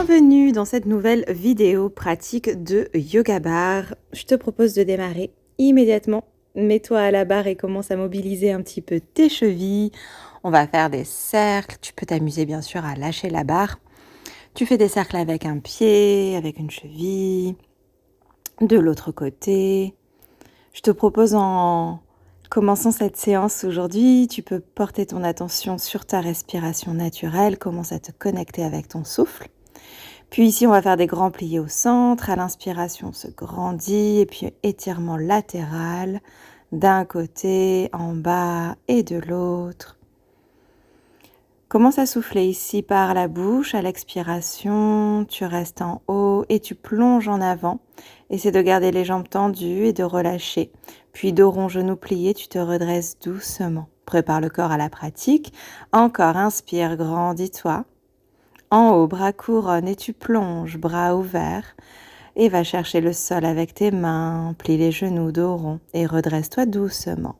Bienvenue dans cette nouvelle vidéo pratique de yoga bar. Je te propose de démarrer immédiatement. Mets-toi à la barre et commence à mobiliser un petit peu tes chevilles. On va faire des cercles. Tu peux t'amuser bien sûr à lâcher la barre. Tu fais des cercles avec un pied, avec une cheville, de l'autre côté. Je te propose en commençant cette séance aujourd'hui, tu peux porter ton attention sur ta respiration naturelle, commence à te connecter avec ton souffle. Puis ici, on va faire des grands pliés au centre. À l'inspiration, on se grandit. Et puis, étirement latéral d'un côté, en bas et de l'autre. Commence à souffler ici par la bouche. À l'expiration, tu restes en haut et tu plonges en avant. Essaie de garder les jambes tendues et de relâcher. Puis, dos rond, genoux pliés, tu te redresses doucement. Prépare le corps à la pratique. Encore, inspire, grandis-toi. En haut, bras couronne et tu plonges, bras ouverts. Et va chercher le sol avec tes mains, plie les genoux, dos rond et redresse-toi doucement.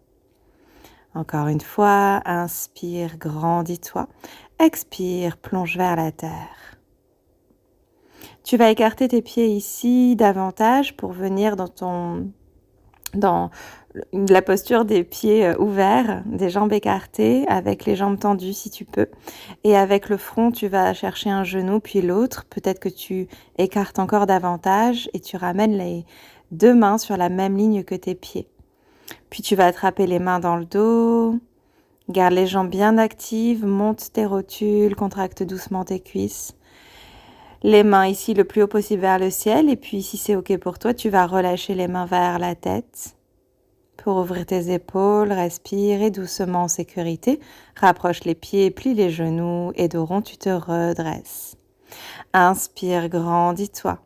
Encore une fois, inspire, grandis-toi. Expire, plonge vers la terre. Tu vas écarter tes pieds ici davantage pour venir dans la posture des pieds ouverts, des jambes écartées, avec les jambes tendues si tu peux. Et avec le front, tu vas chercher un genou puis l'autre. Peut-être que tu écartes encore davantage et tu ramènes les deux mains sur la même ligne que tes pieds. Puis tu vas attraper les mains dans le dos. Garde les jambes bien actives, monte tes rotules, contracte doucement tes cuisses. Les mains ici le plus haut possible vers le ciel. Et puis si c'est OK pour toi, tu vas relâcher les mains vers la tête. Pour ouvrir tes épaules, respire et doucement en sécurité. Rapproche les pieds, plie les genoux et dos rond, tu te redresses. Inspire, grandis-toi.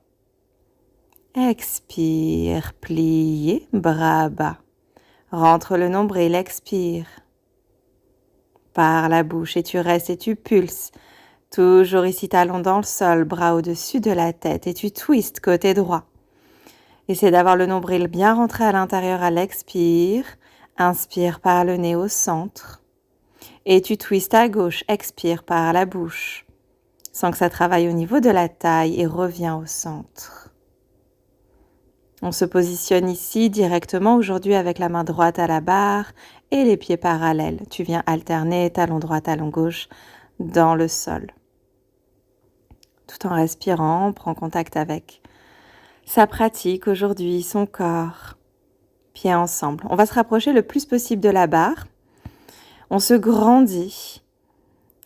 Expire, plié, bras bas. Rentre le nombril, expire. Par la bouche et tu restes et tu pulses. Toujours ici, talon dans le sol, bras au-dessus de la tête et tu twistes côté droit. Essaie d'avoir le nombril bien rentré à l'intérieur à l'expire. Inspire par le nez au centre. Et tu twistes à gauche, expire par la bouche. Sens que ça travaille au niveau de la taille et reviens au centre. On se positionne ici directement aujourd'hui avec la main droite à la barre et les pieds parallèles. Tu viens alterner talon droit, talon gauche dans le sol. Tout en respirant, prends contact avec sa pratique aujourd'hui, son corps, pieds ensemble. On va se rapprocher le plus possible de la barre. On se grandit.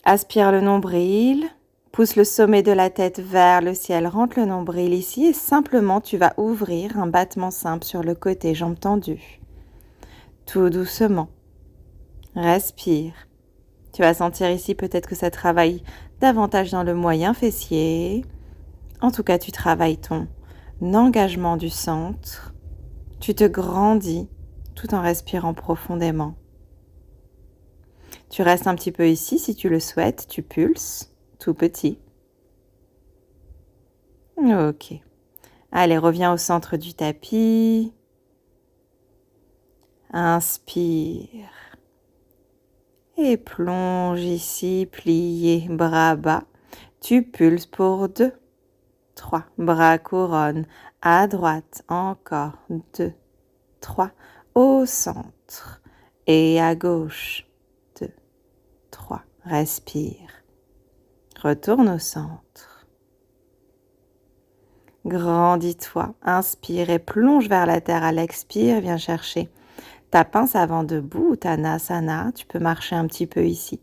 Aspire le nombril. Pousse le sommet de la tête vers le ciel. Rentre le nombril ici et simplement tu vas ouvrir un battement simple sur le côté, jambes tendues. Tout doucement. Respire. Tu vas sentir ici peut-être que ça travaille davantage dans le moyen fessier. En tout cas, tu travailles ton engagement du centre, tu te grandis tout en respirant profondément. Tu restes un petit peu ici si tu le souhaites, tu pulses, tout petit. Ok. Allez, reviens au centre du tapis. Inspire. Et plonge ici, plié, bras bas. Tu pulses pour 2. 3, bras couronne, à droite, encore 2, 3, au centre et à gauche, 2, 3, respire, retourne au centre. Grandis-toi, inspire et plonge vers la terre à l'expire, viens chercher ta pince avant debout ou ta nasana, tu peux marcher un petit peu ici.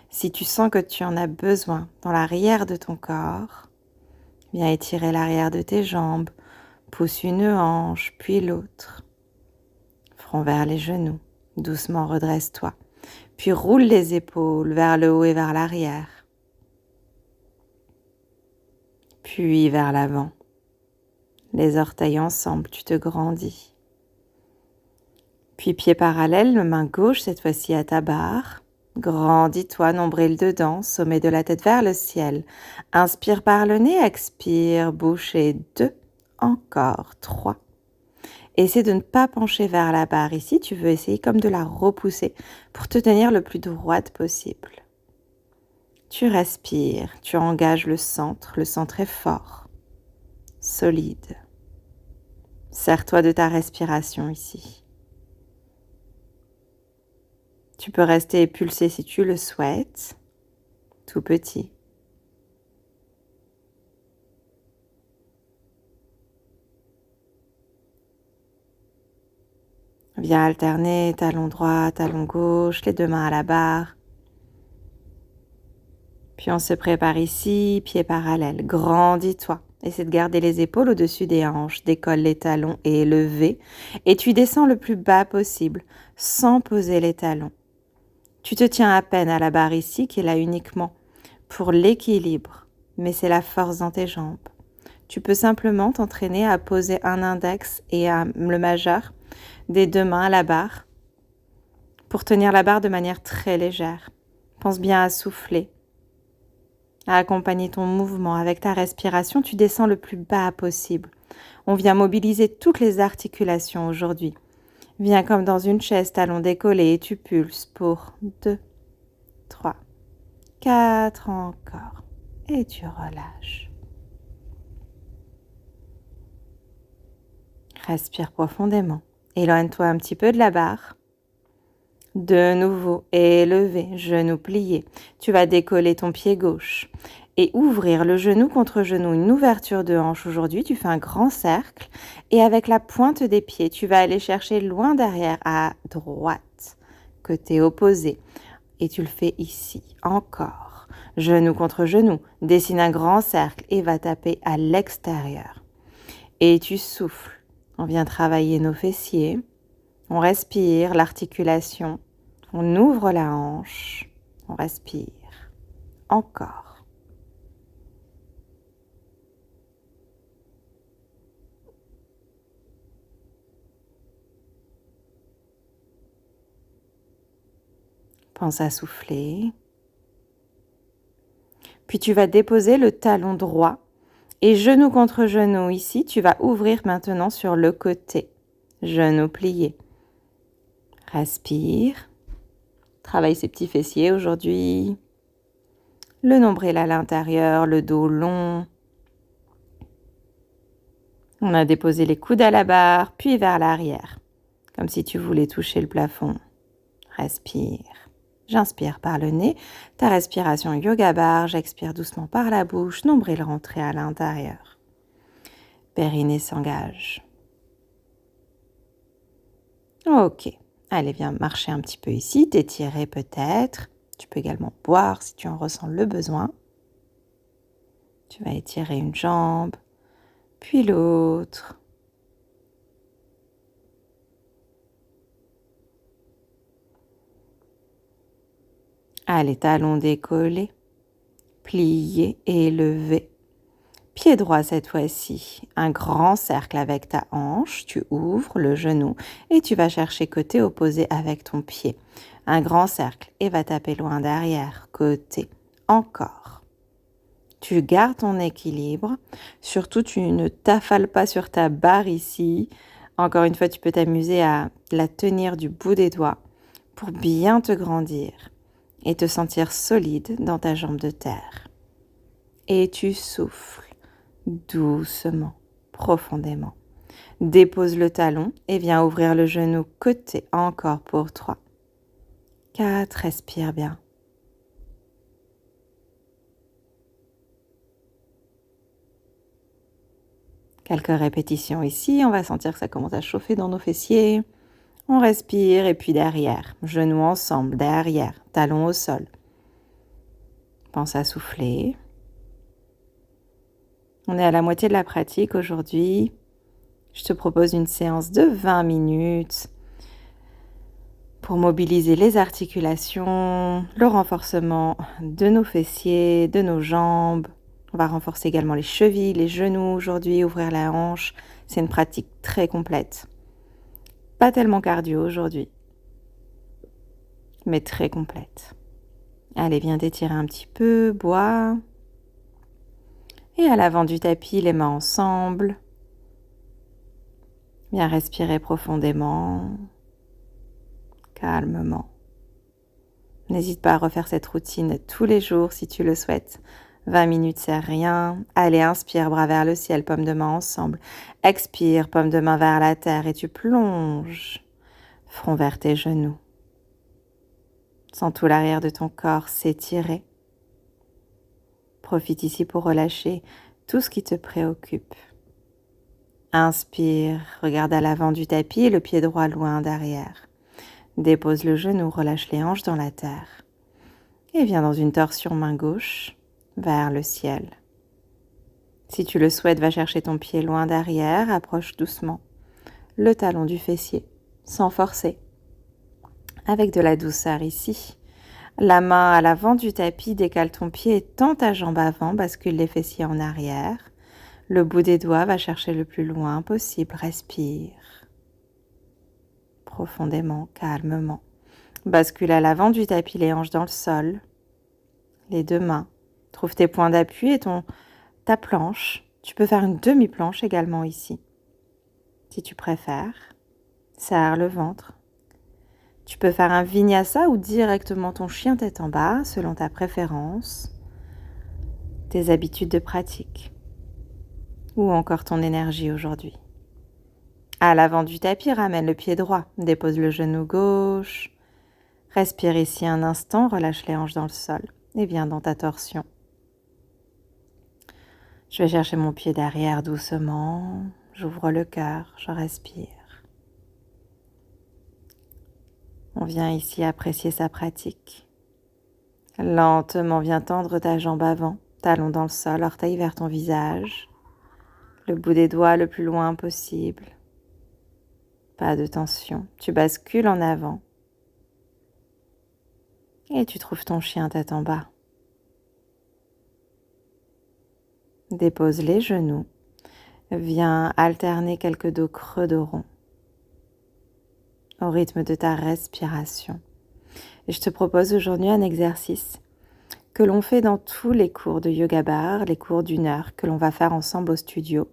Si tu sens que tu en as besoin dans l'arrière de ton corps, viens étirer l'arrière de tes jambes, pousse une hanche, puis l'autre. Front vers les genoux, doucement redresse-toi. Puis roule les épaules vers le haut et vers l'arrière. Puis vers l'avant. Les orteils ensemble, tu te grandis. Puis pied parallèle, main gauche cette fois-ci à ta barre. Grandis-toi, nombril dedans, sommet de la tête vers le ciel. Inspire par le nez, expire, bouchée 2, encore 3. Essaie de ne pas pencher vers la barre ici, tu veux essayer comme de la repousser pour te tenir le plus droite possible. Tu respires, tu engages le centre est fort, solide. Serre-toi de ta respiration ici. Tu peux rester pulsé si tu le souhaites, tout petit. Viens alterner talon droit, talon gauche, les deux mains à la barre. Puis on se prépare ici, pieds parallèles. Grandis-toi. Essaie de garder les épaules au-dessus des hanches. Décolle les talons et élevez. Et tu descends le plus bas possible, sans poser les talons. Tu te tiens à peine à la barre ici, qui est là uniquement pour l'équilibre. Mais c'est la force dans tes jambes. Tu peux simplement t'entraîner à poser un index et le majeur des deux mains à la barre pour tenir la barre de manière très légère. Pense bien à souffler, à accompagner ton mouvement avec ta respiration. Tu descends le plus bas possible. On vient mobiliser toutes les articulations aujourd'hui. Viens comme dans une chaise, talons décollés, et tu pulses pour 2, 3, 4 encore. Et tu relâches. Respire profondément. Éloigne-toi un petit peu de la barre. De nouveau, élevé, genou plié. Tu vas décoller ton pied gauche et ouvrir le genou contre genou, une ouverture de hanche aujourd'hui. Tu fais un grand cercle et avec la pointe des pieds, tu vas aller chercher loin derrière à droite, côté opposé. Et tu le fais ici, encore. Genou contre genou, dessine un grand cercle et va taper à l'extérieur. Et tu souffles. On vient travailler nos fessiers. On respire, l'articulation. On ouvre la hanche. On respire. Encore. Pense à souffler. Puis tu vas déposer le talon droit et genou contre genou ici. Tu vas ouvrir maintenant sur le côté. Genou plié. Respire. Travaille ses petits fessiers aujourd'hui. Le nombril à l'intérieur, le dos long. On a déposé les coudes à la barre, puis vers l'arrière, comme si tu voulais toucher le plafond. Respire. J'inspire par le nez. Ta respiration yoga bar. J'expire doucement par la bouche. Nombril rentré à l'intérieur. Périnée s'engage. Ok. Allez, viens marcher un petit peu ici, t'étirer peut-être. Tu peux également boire si tu en ressens le besoin. Tu vas étirer une jambe, puis l'autre. Allez, talons décollés, pliés et élevés. Pied droit cette fois-ci, un grand cercle avec ta hanche, tu ouvres le genou et tu vas chercher côté opposé avec ton pied. Un grand cercle et va taper loin derrière, côté, encore. Tu gardes ton équilibre, surtout tu ne t'affales pas sur ta barre ici. Encore une fois, tu peux t'amuser à la tenir du bout des doigts pour bien te grandir et te sentir solide dans ta jambe de terre. Et tu souffles. Doucement, profondément. Dépose le talon et viens ouvrir le genou côté. Encore pour 3, 4, respire bien. Quelques répétitions ici. On va sentir que ça commence à chauffer dans nos fessiers. On respire et puis derrière. Genoux ensemble, derrière. Talons au sol. Pense à souffler. On est à la moitié de la pratique aujourd'hui. Je te propose une séance de 20 minutes pour mobiliser les articulations, le renforcement de nos fessiers, de nos jambes. On va renforcer également les chevilles, les genoux aujourd'hui, ouvrir la hanche. C'est une pratique très complète. Pas tellement cardio aujourd'hui, mais très complète. Allez, viens t'étirer un petit peu, bois. Et à l'avant du tapis, les mains ensemble. Viens respirer profondément, calmement. N'hésite pas à refaire cette routine tous les jours si tu le souhaites. 20 minutes, c'est rien. Allez, inspire, bras vers le ciel, paume de main ensemble. Expire, paume de main vers la terre et tu plonges. Front vers tes genoux. Sens tout l'arrière de ton corps s'étirer. Profite ici pour relâcher tout ce qui te préoccupe. Inspire, regarde à l'avant du tapis et le pied droit loin derrière. Dépose le genou, relâche les hanches dans la terre. Et viens dans une torsion main gauche vers le ciel. Si tu le souhaites, va chercher ton pied loin derrière, approche doucement le talon du fessier, sans forcer. Avec de la douceur ici. La main à l'avant du tapis, décale ton pied et tend ta jambe avant, bascule les fessiers en arrière. Le bout des doigts va chercher le plus loin possible, respire. Profondément, calmement. Bascule à l'avant du tapis, les hanches dans le sol. Les deux mains. Trouve tes points d'appui et ta planche. Tu peux faire une demi-planche également ici. Si tu préfères, serre le ventre. Tu peux faire un vinyasa ou directement ton chien tête en bas, selon ta préférence, tes habitudes de pratique ou encore ton énergie aujourd'hui. À l'avant du tapis, ramène le pied droit, dépose le genou gauche. Respire ici un instant, relâche les hanches dans le sol et viens dans ta torsion. Je vais chercher mon pied derrière doucement, j'ouvre le cœur, je respire. On vient ici apprécier sa pratique. Lentement, viens tendre ta jambe avant, talon dans le sol, orteil vers ton visage. Le bout des doigts le plus loin possible. Pas de tension. Tu bascules en avant. Et tu trouves ton chien tête en bas. Dépose les genoux. Viens alterner quelques dos creux de rond au rythme de ta respiration. Et je te propose aujourd'hui un exercice que l'on fait dans tous les cours de Yoga Bar, les cours d'1 heure que l'on va faire ensemble au studio.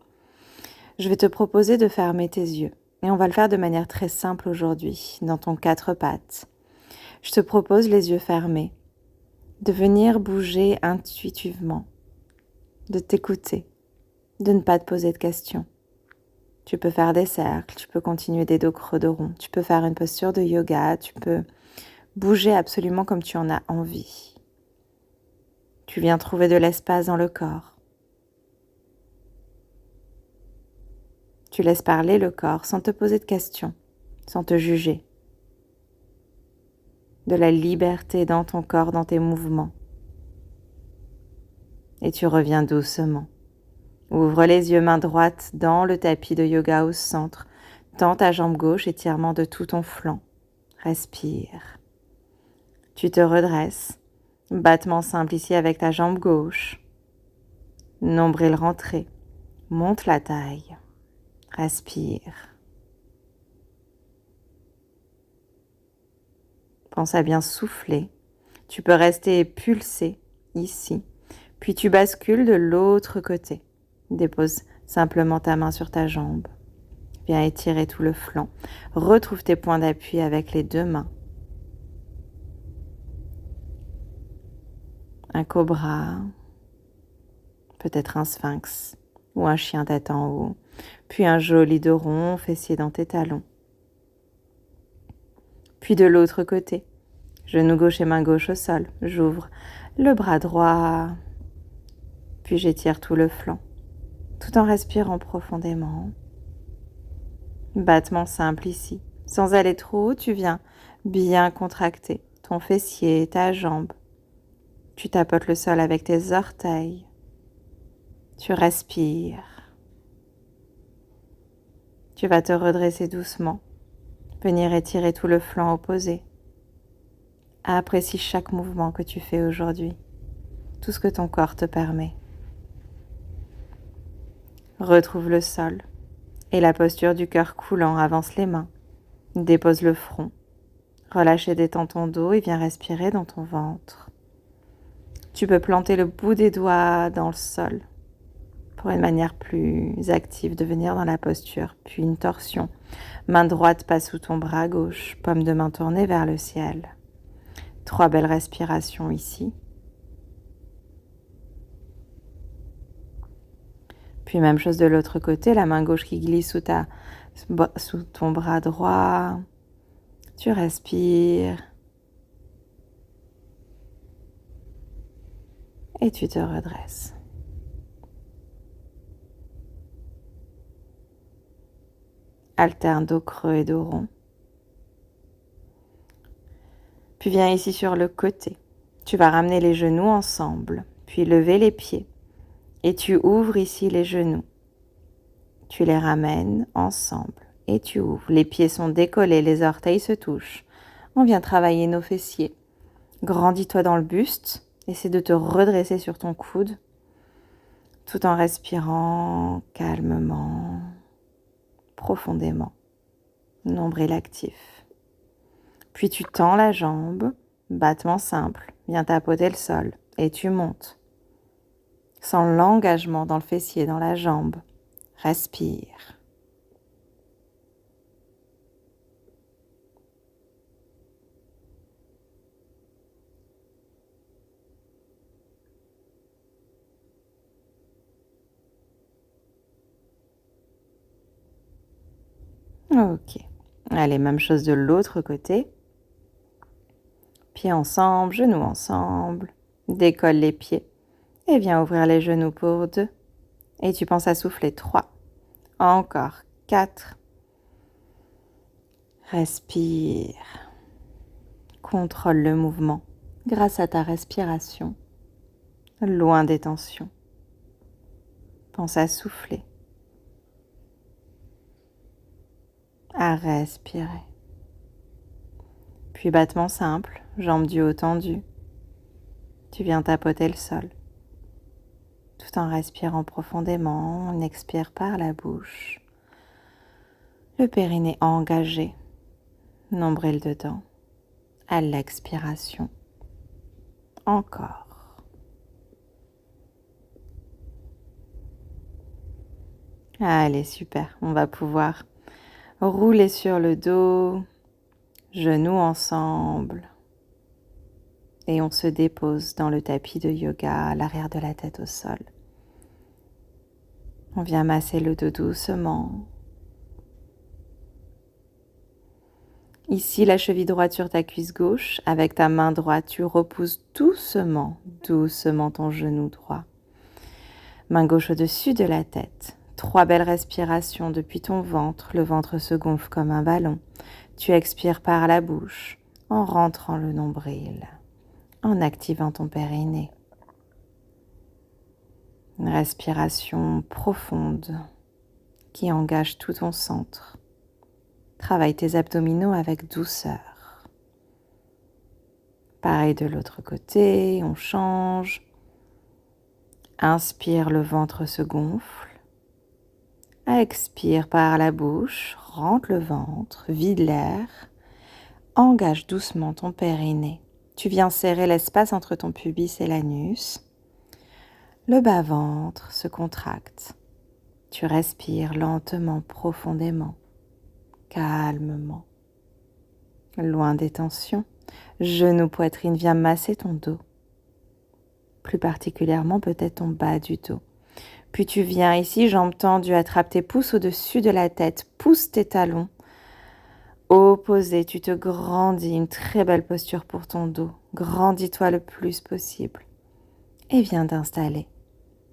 Je vais te proposer de fermer tes yeux et on va le faire de manière très simple aujourd'hui, dans ton 4 pattes. Je te propose les yeux fermés, de venir bouger intuitivement, de t'écouter, de ne pas te poser de questions. Tu peux faire des cercles, tu peux continuer des dos creux de rond, tu peux faire une posture de yoga, tu peux bouger absolument comme tu en as envie. Tu viens trouver de l'espace dans le corps. Tu laisses parler le corps sans te poser de questions, sans te juger. De la liberté dans ton corps, dans tes mouvements. Et tu reviens doucement. Ouvre les yeux, main droite dans le tapis de yoga au centre. Tends ta jambe gauche, étirement de tout ton flanc. Respire. Tu te redresses. Battement simple ici avec ta jambe gauche. Nombril rentré. Monte la taille. Respire. Pense à bien souffler. Tu peux rester pulsé ici. Puis tu bascules de l'autre côté. Dépose simplement ta main sur ta jambe. Viens étirer tout le flanc. Retrouve tes points d'appui avec les deux mains. Un cobra, peut-être un sphinx ou un chien tête en haut. Puis un joli dos rond, fessier dans tes talons. Puis de l'autre côté, genou gauche et main gauche au sol. J'ouvre le bras droit, puis j'étire tout le flanc, tout en respirant profondément. Battement simple ici. Sans aller trop haut, tu viens bien contracter ton fessier, ta jambe. Tu tapotes le sol avec tes orteils. Tu respires. Tu vas te redresser doucement. Venir étirer tout le flanc opposé. Apprécie chaque mouvement que tu fais aujourd'hui. Tout ce que ton corps te permet. Retrouve le sol et la posture du cœur coulant. Avance les mains. Dépose le front. Relâche et détends ton dos et viens respirer dans ton ventre. Tu peux planter le bout des doigts dans le sol pour une manière plus active de venir dans la posture. Puis une torsion. Main droite passe sous ton bras gauche, paume de main tournée vers le ciel. 3 belles respirations ici. Puis même chose de l'autre côté, la main gauche qui glisse sous ton bras droit. Tu respires. Et tu te redresses. Alterne dos creux et dos rond. Puis viens ici sur le côté. Tu vas ramener les genoux ensemble, puis lever les pieds. Et tu ouvres ici les genoux. Tu les ramènes ensemble et tu ouvres. Les pieds sont décollés, les orteils se touchent. On vient travailler nos fessiers. Grandis-toi dans le buste. Essaie de te redresser sur ton coude tout en respirant calmement, profondément. Nombril actif. Puis tu tends la jambe, battement simple, viens tapoter le sol et tu montes. Sens l'engagement dans le fessier, dans la jambe. Respire. Ok. Allez, même chose de l'autre côté. Pieds ensemble, genoux ensemble. Décolle les pieds. Et viens ouvrir les genoux pour 2. Et tu penses à souffler 3. Encore 4. Respire. Contrôle le mouvement grâce à ta respiration. Loin des tensions. Pense à souffler. À respirer. Puis battement simple, jambes du haut tendues. Tu viens tapoter le sol. Tout en respirant profondément, on expire par la bouche. Le périnée engagé, nombril dedans. À l'expiration. Encore. Allez, super. On va pouvoir rouler sur le dos, genoux ensemble. Et on se dépose dans le tapis de yoga, l'arrière de la tête au sol. On vient masser le dos doucement. Ici, la cheville droite sur ta cuisse gauche. Avec ta main droite, tu repousses doucement, doucement ton genou droit. Main gauche au-dessus de la tête. 3 belles respirations depuis ton ventre. Le ventre se gonfle comme un ballon. Tu expires par la bouche en rentrant le nombril, en activant ton périnée. Une respiration profonde qui engage tout ton centre. Travaille tes abdominaux avec douceur. Pareil de l'autre côté, on change. Inspire, le ventre se gonfle. Expire par la bouche, rentre le ventre, vide l'air. Engage doucement ton périnée. Tu viens serrer l'espace entre ton pubis et l'anus. Le bas-ventre se contracte. Tu respires lentement, profondément, calmement. Loin des tensions, genou, poitrine, viens masser ton dos. Plus particulièrement peut-être ton bas du dos. Puis tu viens ici, jambes tendues, attrape tes pouces au-dessus de la tête, pousse tes talons. Opposé, tu te grandis, une très belle posture pour ton dos. Grandis-toi le plus possible. Et viens t'installer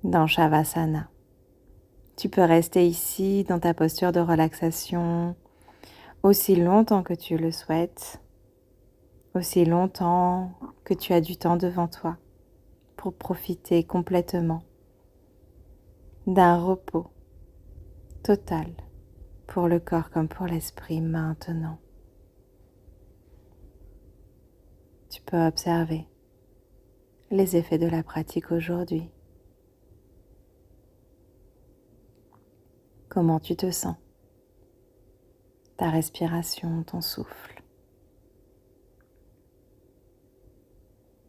dans Shavasana. Tu peux rester ici dans ta posture de relaxation aussi longtemps que tu le souhaites, aussi longtemps que tu as du temps devant toi pour profiter complètement d'un repos total pour le corps comme pour l'esprit maintenant. Tu peux observer les effets de la pratique aujourd'hui. Comment tu te sens? Ta respiration, ton souffle.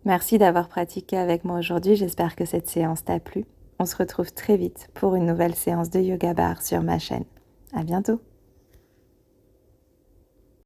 Merci d'avoir pratiqué avec moi aujourd'hui. J'espère que cette séance t'a plu. On se retrouve très vite pour une nouvelle séance de Yoga Bar sur ma chaîne. À bientôt.